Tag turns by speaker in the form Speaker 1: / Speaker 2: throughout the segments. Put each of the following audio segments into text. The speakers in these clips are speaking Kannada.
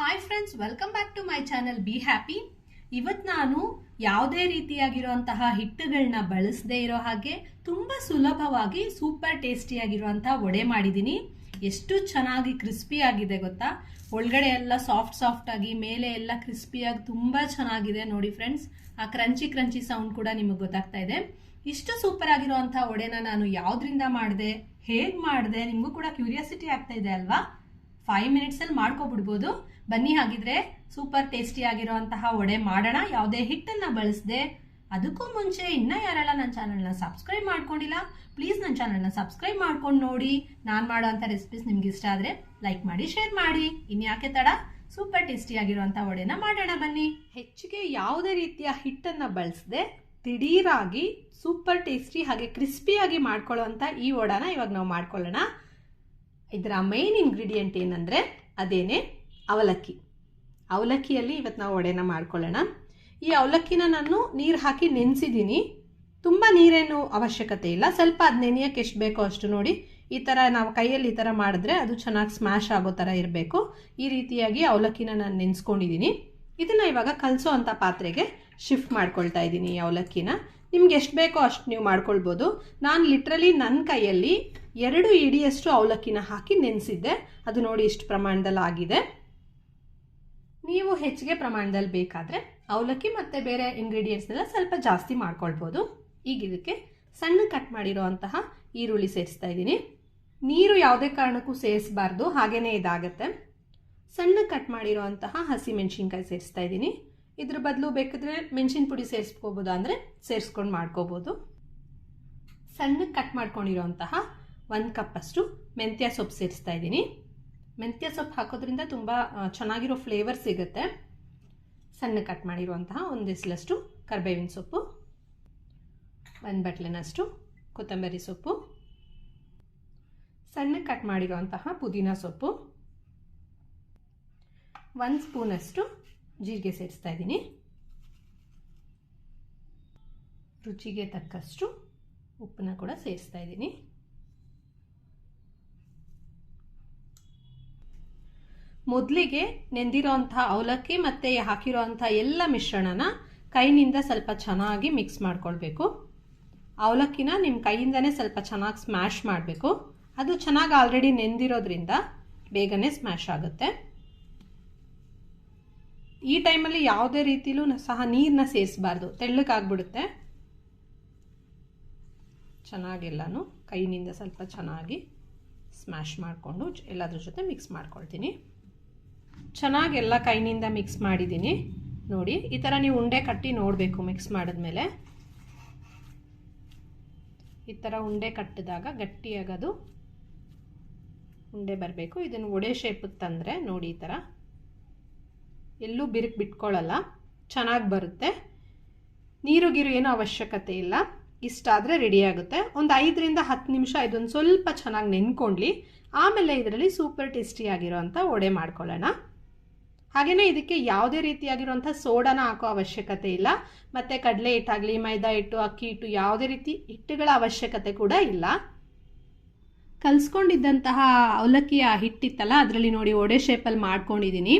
Speaker 1: Hi friends, welcome back to my channel be happy. ಇವತ್ತು ನಾನು ಯಾವುದೇ ರೀತಿಯಾಗಿರುವಂತಹ ಹಿಟ್ಟುಗಳನ್ನ ಬಳಸದೇ ಇರೋ ಹಾಗೆ ತುಂಬ ಸುಲಭವಾಗಿ ಸೂಪರ್ ಟೇಸ್ಟಿಯಾಗಿರುವಂತಹ ವಡೆ ಮಾಡಿದ್ದೀನಿ. ಎಷ್ಟು ಚೆನ್ನಾಗಿ ಕ್ರಿಸ್ಪಿ ಆಗಿದೆ ಗೊತ್ತಾ. ಒಳಗಡೆ ಎಲ್ಲ ಸಾಫ್ಟ್ ಆಗಿ, ಮೇಲೆ ಎಲ್ಲ ಕ್ರಿಸ್ಪಿಯಾಗಿ ತುಂಬ ಚೆನ್ನಾಗಿದೆ ನೋಡಿ ಫ್ರೆಂಡ್ಸ್. ಆ ಕ್ರಂಚಿ ಸೌಂಡ್ ಕೂಡ ನಿಮಗೆ ಗೊತ್ತಾಗ್ತಾ ಇದೆ. ಇಷ್ಟು ಸೂಪರ್ ಆಗಿರುವಂತಹ ವಡೆನ ನಾನು ಯಾವ್ದ್ರಿಂದ ಮಾಡಿದೆ, ಹೇಗೆ ಮಾಡಿದೆ, ನಿಮಗೂ ಕೂಡ ಕ್ಯೂರಿಯಾಸಿಟಿ ಆಗ್ತಾ ಇದೆ ಅಲ್ವಾ? 5 ಮಿನಿಟ್ಸ್ ಅಲ್ಲಿ ಮಾಡ್ಕೊಬಿಡ್ಬೋದು. ಬನ್ನಿ ಹಾಗಿದ್ರೆ ಸೂಪರ್ ಟೇಸ್ಟಿ ಆಗಿರುವಂತಹ ವಡೆ ಮಾಡೋಣ, ಯಾವುದೇ ಹಿಟ್ಟನ್ನ ಬಳಸದೆ. ಅದಕ್ಕೂ ಮುಂಚೆ ಇನ್ನ ಯಾರೆಲ್ಲ ನನ್ನ ಚಾನಲ್ನ ಸಬ್ಸ್ಕ್ರೈಬ್ ಮಾಡ್ಕೊಂಡಿಲ್ಲ, ಪ್ಲೀಸ್ ನನ್ನ ಚಾನಲ್ನ ಸಬ್ಸ್ಕ್ರೈಬ್ ಮಾಡ್ಕೊಂಡು ನೋಡಿ. ನಾನು ಮಾಡೋಂಥ ರೆಸಿಪೀಸ್ ನಿಮ್ಗೆ ಇಷ್ಟ ಆದರೆ ಲೈಕ್ ಮಾಡಿ, ಶೇರ್ ಮಾಡಿ. ಇನ್ಯಾಕೆ ತಡ, ಸೂಪರ್ ಟೇಸ್ಟಿ ಆಗಿರುವಂಥ ವಡೆನ ಮಾಡೋಣ ಬನ್ನಿ. ಹೆಚ್ಚಿಗೆ ಯಾವುದೇ ರೀತಿಯ ಹಿಟ್ಟನ್ನ ಬಳಸದೆ ದಿಢೀರಾಗಿ ಸೂಪರ್ ಟೇಸ್ಟಿ ಹಾಗೆ ಕ್ರಿಸ್ಪಿಯಾಗಿ ಮಾಡ್ಕೊಳ್ಳೋವಂಥ ಈ ವಡೆನ ಇವಾಗ ನಾವು ಮಾಡ್ಕೊಳ್ಳೋಣ. ಇದರ ಮೇನ್ ಇಂಗ್ರೀಡಿಯೆಂಟ್ ಏನಂದರೆ ಅದೇನೆ ಅವಲಕ್ಕಿ. ಅವಲಕ್ಕಿಯಲ್ಲಿ ಇವತ್ತು ನಾವು ವಡೆನ ಮಾಡ್ಕೊಳ್ಳೋಣ. ಈ ಅವಲಕ್ಕಿನ ನಾನು ನೀರು ಹಾಕಿ ನೆನೆಸಿದ್ದೀನಿ. ತುಂಬ ನೀರೇನು ಅವಶ್ಯಕತೆ ಇಲ್ಲ, ಸ್ವಲ್ಪ ಅದು ನೆನೆಯೋಕ್ಕೆ ಎಷ್ಟು ಬೇಕೋ ಅಷ್ಟು ನೋಡಿ. ಈ ಥರ ನಾವು ಕೈಯಲ್ಲಿ ಈ ಥರ ಮಾಡಿದ್ರೆ ಅದು ಚೆನ್ನಾಗಿ ಸ್ಮ್ಯಾಶ್ ಆಗೋ ಥರ ಇರಬೇಕು. ಈ ರೀತಿಯಾಗಿ ಅವಲಕ್ಕಿನ ನಾನು ನೆನೆಸ್ಕೊಂಡಿದ್ದೀನಿ. ಇದನ್ನು ಇವಾಗ ಕಲಸೋ ಅಂಥ ಪಾತ್ರೆಗೆ ಶಿಫ್ಟ್ ಮಾಡ್ಕೊಳ್ತಾ ಇದ್ದೀನಿ. ಈ ಅವಲಕ್ಕಿನ ನಿಮ್ಗೆ ಎಷ್ಟು ಬೇಕೋ ಅಷ್ಟು ನೀವು ಮಾಡ್ಕೊಳ್ಬೋದು. ನಾನು ಲಿಟ್ರಲಿ ನನ್ನ ಕೈಯಲ್ಲಿ 2 ಇಡಿಯಷ್ಟು ಅವಲಕ್ಕಿನ ಹಾಕಿ ನೆನೆಸಿದ್ದೆ. ಅದು ನೋಡಿ ಇಷ್ಟು ಪ್ರಮಾಣದಲ್ಲಿ ಆಗಿದೆ. ನೀವು ಹೆಚ್ಚಿಗೆ ಪ್ರಮಾಣದಲ್ಲಿ ಬೇಕಾದರೆ ಅವಲಕ್ಕಿ ಮತ್ತು ಬೇರೆ ಇಂಗ್ರೀಡಿಯೆಂಟ್ಸ್ನೆಲ್ಲ ಸ್ವಲ್ಪ ಜಾಸ್ತಿ ಮಾಡ್ಕೊಳ್ಬೋದು. ಈಗ ಇದಕ್ಕೆ ಸಣ್ಣ ಕಟ್ ಮಾಡಿರೋವಂತಹ ಈರುಳ್ಳಿ ಸೇರಿಸ್ತಾ ಇದ್ದೀನಿ. ನೀರು ಯಾವುದೇ ಕಾರಣಕ್ಕೂ ಸೇರಿಸಬಾರ್ದು, ಹಾಗೇ ಇದಾಗುತ್ತೆ. ಸಣ್ಣ ಕಟ್ ಮಾಡಿರೋವಂತಹ ಹಸಿ ಮೆಣಸಿನ್ಕಾಯಿ ಸೇರಿಸ್ತಾ ಇದ್ದೀನಿ. ಇದ್ರ ಬದಲು ಬೇಕಾದರೆ ಮೆಣಸಿನ ಪುಡಿ ಸೇರಿಸ್ಕೋಬೋದಾ ಅಂದರೆ ಸೇರಿಸ್ಕೊಂಡು ಮಾಡ್ಕೋಬೋದು. ಸಣ್ಣಕ್ಕೆ ಕಟ್ ಮಾಡ್ಕೊಂಡಿರೋಂತಹ 1 ಕಪ್ಪಷ್ಟು ಮೆಂತ್ಯ ಸೊಪ್ಪು ಸೇರಿಸ್ತಾ ಇದ್ದೀನಿ. ಮೆಂತ್ಯ ಸೊಪ್ಪು ಹಾಕೋದ್ರಿಂದ ತುಂಬ ಚೆನ್ನಾಗಿರೋ ಫ್ಲೇವರ್ ಸಿಗುತ್ತೆ. ಸಣ್ಣ ಕಟ್ ಮಾಡಿರುವಂತಹ 1 ಎಸಲಷ್ಟು ಕರಿಬೇವಿನ ಸೊಪ್ಪು, 1 ಬಟ್ಲಿನಷ್ಟು ಕೊತ್ತಂಬರಿ ಸೊಪ್ಪು, ಸಣ್ಣ ಕಟ್ ಮಾಡಿರುವಂತಹ ಪುದೀನ ಸೊಪ್ಪು, 1 ಸ್ಪೂನಷ್ಟು ಜೀರಿಗೆ ಸೇರಿಸ್ತಾ ಇದ್ದೀನಿ. ರುಚಿಗೆ ತಕ್ಕಷ್ಟು ಉಪ್ಪನ್ನ ಕೂಡ ಸೇರಿಸ್ತಾ ಇದ್ದೀನಿ. ಮೊದಲಿಗೆ ನೆಂದಿರೋಂಥ ಅವಲಕ್ಕಿ ಮತ್ತು ಹಾಕಿರೋಂಥ ಎಲ್ಲ ಮಿಶ್ರಣನ ಕೈನಿಂದ ಸ್ವಲ್ಪ ಚೆನ್ನಾಗಿ ಮಿಕ್ಸ್ ಮಾಡ್ಕೊಳ್ಬೇಕು. ಅವಲಕ್ಕಿನ ನಿಮ್ಮ ಕೈಯಿಂದನೇ ಸ್ವಲ್ಪ ಚೆನ್ನಾಗಿ ಸ್ಮ್ಯಾಶ್ ಮಾಡಬೇಕು. ಅದು ಚೆನ್ನಾಗಿ ಆಲ್ರೆಡಿ ನೆಂದಿರೋದ್ರಿಂದ ಬೇಗನೆ ಸ್ಮ್ಯಾಶ್ ಆಗುತ್ತೆ. ಈ ಟೈಮಲ್ಲಿ ಯಾವುದೇ ರೀತಿಲೂ ಸಹ ನೀರನ್ನ ಸೇರಿಸಬಾರ್ದು, ತೆಳ್ಳಗಾಗ್ಬಿಡುತ್ತೆ. ಚೆನ್ನಾಗೆಲ್ಲನೂ ಕೈನಿಂದ ಸ್ವಲ್ಪ ಚೆನ್ನಾಗಿ ಸ್ಮ್ಯಾಶ್ ಮಾಡಿಕೊಂಡು ಎಲ್ಲದ್ರ ಜೊತೆ ಮಿಕ್ಸ್ ಮಾಡ್ಕೊಳ್ತೀನಿ. ಚೆನ್ನಾಗೆಲ್ಲ ಕೈನಿಂದ ಮಿಕ್ಸ್ ಮಾಡಿದ್ದೀನಿ ನೋಡಿ. ಈ ಥರ ನೀವು ಉಂಡೆ ಕಟ್ಟಿ ನೋಡಬೇಕು. ಮಿಕ್ಸ್ ಮಾಡಿದ್ಮೇಲೆ ಈ ಥರ ಉಂಡೆ ಕಟ್ಟಿದಾಗ ಗಟ್ಟಿಯಾಗೋದು ಉಂಡೆ ಬರಬೇಕು. ಇದನ್ನು ವಡೆ ಶೇಪಿಗೆ ತಂದರೆ ನೋಡಿ, ಈ ಥರ ಎಲ್ಲೂ ಬಿರುಕು ಬಿಟ್ಕೊಳ್ಳಲ್ಲ, ಚೆನ್ನಾಗಿ ಬರುತ್ತೆ. ನೀರು ಗೀರು ಏನೋ ಅವಶ್ಯಕತೆ ಇಲ್ಲ. ಇಷ್ಟಾದರೆ ರೆಡಿ ಆಗುತ್ತೆ. ಒಂದು 5 ರಿಂದ 10 ನಿಮಿಷ ಇದೊಂದು ಸ್ವಲ್ಪ ಚೆನ್ನಾಗಿ ನೆನ್ಕೊಳ್ಳಿ. ಆಮೇಲೆ ಇದರಲ್ಲಿ ಸೂಪರ್ ಟೇಸ್ಟಿ ಆಗಿರೋಂಥ ವಡೆ ಮಾಡ್ಕೊಳ್ಳೋಣ. ಹಾಗೆಯೇ ಇದಕ್ಕೆ ಯಾವುದೇ ರೀತಿಯಾಗಿರುವಂಥ ಸೋಡಾನ ಹಾಕೋ ಅವಶ್ಯಕತೆ ಇಲ್ಲ. ಮತ್ತು ಕಡಲೆ ಹಿಟ್ಟಾಗಲಿ, ಮೈದಾ ಹಿಟ್ಟು, ಅಕ್ಕಿ ಹಿಟ್ಟು, ಯಾವುದೇ ರೀತಿ ಹಿಟ್ಟುಗಳ ಅವಶ್ಯಕತೆ ಕೂಡ ಇಲ್ಲ. ಕಲಿಸ್ಕೊಂಡಿದ್ದಂತಹ ಅವಲಕ್ಕಿಯ ಹಿಟ್ಟಿತ್ತಲ್ಲ, ಅದರಲ್ಲಿ ನೋಡಿ ವಡೆ ಶೇಪಲ್ಲಿ ಮಾಡ್ಕೊಂಡಿದ್ದೀನಿ.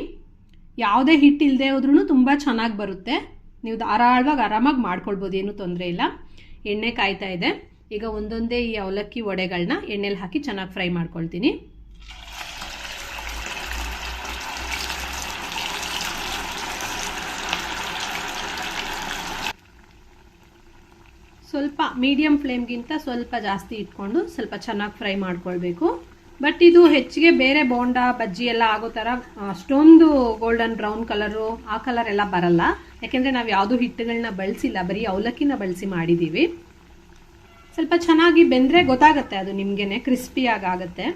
Speaker 1: ಯಾವುದೇ ಹಿಟ್ಟು ಇಲ್ಲದೆ ಹೋದ್ರೂ ತುಂಬ ಚೆನ್ನಾಗಿ ಬರುತ್ತೆ. ನೀವು ಧಾರಾಳವಾಗಿ ಆರಾಮಾಗಿ ಮಾಡ್ಕೊಳ್ಬೋದು, ಏನೂ ತೊಂದರೆ ಇಲ್ಲ. ಎಣ್ಣೆ ಕಾಯ್ತಾ ಇದೆ. ಈಗ ಒಂದೊಂದೇ ಈ ಅವಲಕ್ಕಿ ವಡೆಗಳನ್ನ ಎಣ್ಣೆಲಿ ಹಾಕಿ ಚೆನ್ನಾಗಿ ಫ್ರೈ ಮಾಡ್ಕೊಳ್ತೀನಿ. ಸ್ವಲ್ಪ ಮೀಡಿಯಂ ಫ್ಲೇಮ್ಗಿಂತ ಸ್ವಲ್ಪ ಜಾಸ್ತಿ ಇಟ್ಕೊಂಡು ಸ್ವಲ್ಪ ಚೆನ್ನಾಗಿ ಫ್ರೈ ಮಾಡ್ಕೊಳ್ಬೇಕು. ಬಟ್ ಇದು ಹೆಚ್ಚಿಗೆ ಬೇರೆ ಬೋಂಡಾ ಬಜ್ಜಿ ಎಲ್ಲ ಆಗೋ ಥರ ಅಷ್ಟೊಂದು ಗೋಲ್ಡನ್ ಬ್ರೌನ್ ಕಲರು ಆ ಕಲರ್ ಎಲ್ಲ ಬರಲ್ಲ. ಯಾಕೆಂದರೆ ನಾವು ಯಾವುದೂ ಹಿಟ್ಟುಗಳನ್ನ ಬಳಸಿಲ್ಲ, ಬರೀ ಅವಲಕ್ಕಿನ ಬಳಸಿ ಮಾಡಿದ್ದೀವಿ. ಸ್ವಲ್ಪ ಚೆನ್ನಾಗಿ ಬೆಂದರೆ ಗೊತ್ತಾಗುತ್ತೆ, ಅದು ನಿಮಗೇನೆ ಕ್ರಿಸ್ಪಿಯಾಗುತ್ತೆ.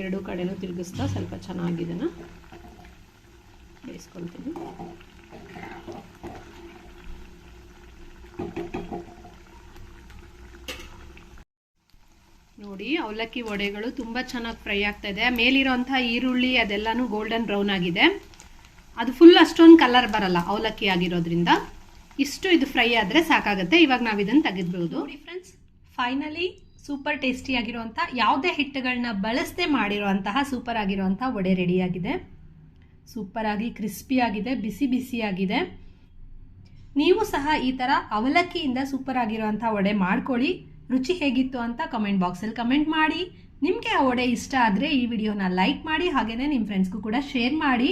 Speaker 1: 2 ಕಡೆನೂ ತಿರುಗಿಸ್ತಾ ಸ್ವಲ್ಪ ಚೆನ್ನಾಗಿ ಇದನ್ನು ಬೇಯಿಸ್ಕೊಳ್ತೀನಿ. ನೋಡಿ, ಅವಲಕ್ಕಿ ವಡೆಗಳು ತುಂಬ ಚೆನ್ನಾಗಿ ಫ್ರೈ ಆಗ್ತಾ ಇದೆ. ಮೇಲಿರೋಂಥ ಈರುಳ್ಳಿ ಅದೆಲ್ಲನೂ ಗೋಲ್ಡನ್ ಬ್ರೌನ್ ಆಗಿದೆ. ಅದು ಫುಲ್ ಅಷ್ಟೊಂದು ಕಲರ್ ಬರಲ್ಲ ಅವಲಕ್ಕಿ ಆಗಿರೋದ್ರಿಂದ. ಇಷ್ಟು ಇದು ಫ್ರೈ ಆದರೆ ಸಾಕಾಗುತ್ತೆ. ಇವಾಗ ನಾವು ಇದನ್ನು ತೆಗೆದ್ಬೋದು. ನೋಡಿ ಫ್ರೆಂಡ್ಸ್, ಫೈನಲಿ ಸೂಪರ್ ಟೇಸ್ಟಿಯಾಗಿರುವಂಥ ಯಾವುದೇ ಹಿಟ್ಟುಗಳನ್ನ ಬಳಸದೆ ಮಾಡಿರುವಂತಹ ಸೂಪರ್ ಆಗಿರುವಂಥ ವಡೆ ರೆಡಿಯಾಗಿದೆ. ಸೂಪರಾಗಿ ಕ್ರಿಸ್ಪಿಯಾಗಿದೆ, ಬಿಸಿ ಬಿಸಿಯಾಗಿದೆ. ನೀವು ಸಹ ಈ ಥರ ಅವಲಕ್ಕಿಯಿಂದ ಸೂಪರ್ ಆಗಿರುವಂಥ ವಡೆ ಮಾಡ್ಕೊಳ್ಳಿ. ರುಚಿ ಹೇಗಿತ್ತು ಅಂತ ಕಮೆಂಟ್ ಬಾಕ್ಸಲ್ಲಿ ಕಮೆಂಟ್ ಮಾಡಿ. ನಿಮಗೆ ಆ ವಡೆ ಇಷ್ಟ ಆದರೆ ಈ ವಿಡಿಯೋನ ಲೈಕ್ ಮಾಡಿ, ಹಾಗೆಯೇ ನಿಮ್ಮ ಫ್ರೆಂಡ್ಸ್ಗೂ ಕೂಡ ಶೇರ್ ಮಾಡಿ.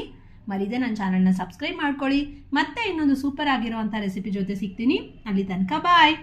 Speaker 1: ಮರಿದೆ ನನ್ನ ಚಾನಲ್ನ ಸಬ್ಸ್ಕ್ರೈಬ್ ಮಾಡ್ಕೊಳ್ಳಿ. ಮತ್ತೆ ಇನ್ನೊಂದು ಸೂಪರ್ ಆಗಿರುವಂಥ ರೆಸಿಪಿ ಜೊತೆ ಸಿಗ್ತೀನಿ. ಅಲ್ಲಿ ತನಕ ಬಾಯ್.